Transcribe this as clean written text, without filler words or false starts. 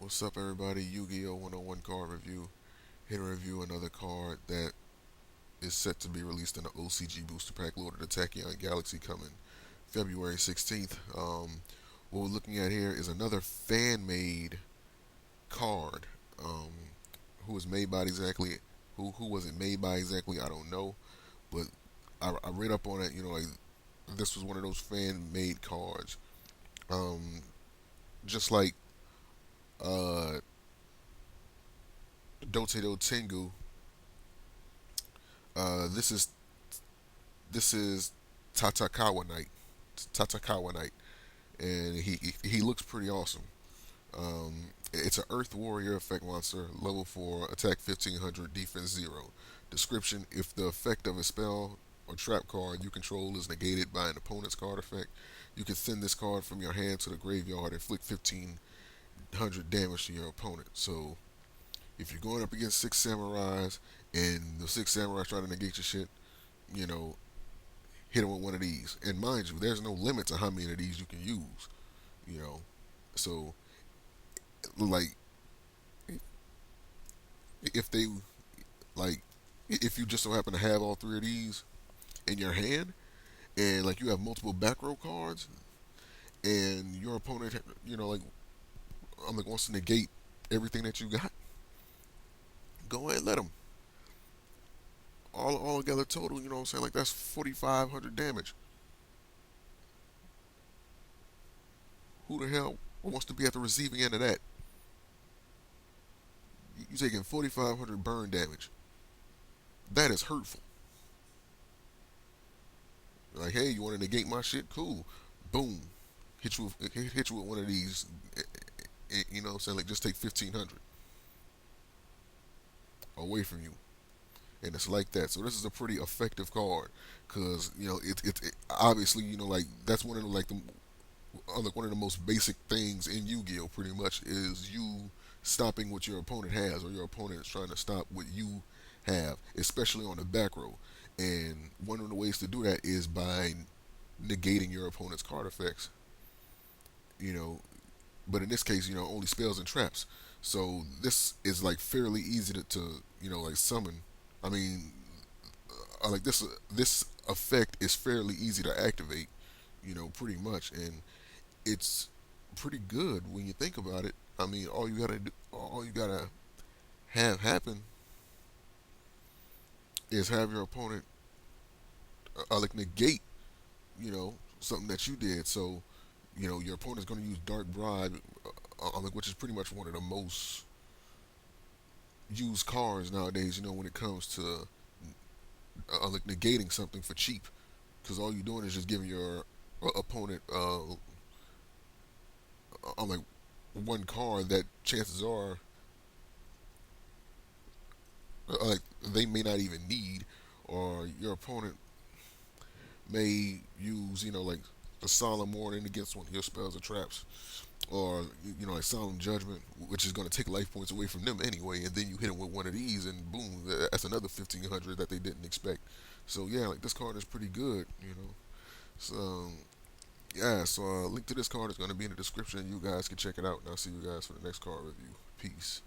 What's up, everybody? YuGiOh 101 card review. Here to review another card that is set to be released in the OCG booster pack loaded to Tachyon Galaxy coming February 16th. What we're looking at here is another fan made card. Um, who was made by exactly? Who was it made by exactly? I don't know, but I read up on it. Like this was one of those fan made cards. Um, just like uh, Dote Tengu. This is Tatakawa Knight. Tatakawa Knight, and he looks pretty awesome. It's an Earth Warrior effect monster, level 4, attack 1500, defense 0. Description: if the effect of a spell or trap card you control is negated by an opponent's card effect, you can send this card from your hand to the graveyard and inflict 1500 damage to your opponent. So if you're going up against six samurais and the six samurais try to negate your shit, you know, hit them with one of these. And mind you, there's no limit to how many of these you can use. You know, so like if they like if you just so happen to have all three of these in your hand, and like you have multiple back row cards, and your opponent, like I'm like wants to negate everything that you got, go ahead and let them. All together total, what I'm saying? Like that's 4,500 damage. Who the hell wants to be at the receiving end of that? You taking 4,500 burn damage. That is hurtful. Like, hey, you want to negate my shit? Cool. Boom. Hit you with one of these. You know what I'm saying? Like, just take 1,500 away from you. And it's like that. So this is a pretty effective card. Because, it obviously, like, that's one of the, like, like one of the most basic things in Yu-Gi-Oh! Pretty much is you stopping what your opponent has, or your opponent is trying to stop what you have, especially on the back row. And one of the ways to do that is by negating your opponent's card effects. You know, but in this case, only spells and traps. So this is like fairly easy to like summon. I mean, like this effect is fairly easy to activate. Pretty much, and it's pretty good when you think about it. I mean, all you gotta have happen is have your opponent like negate, something that you did. So, your opponent's gonna use Dark Bribe, like which is pretty much one of the most used cards nowadays. When it comes to like negating something for cheap, because all you're doing is just giving your opponent like one card that chances are like they may not even need, or your opponent may use, like a solemn warning against one of your spells or traps, or like solemn judgment, which is going to take life points away from them anyway, and then you hit them with one of these, and boom, that's another 1,500 that they didn't expect. So yeah, like this card is pretty good. So yeah, so link to this card is going to be in the description. You guys can check it out, and I'll see you guys for the next card review. Peace.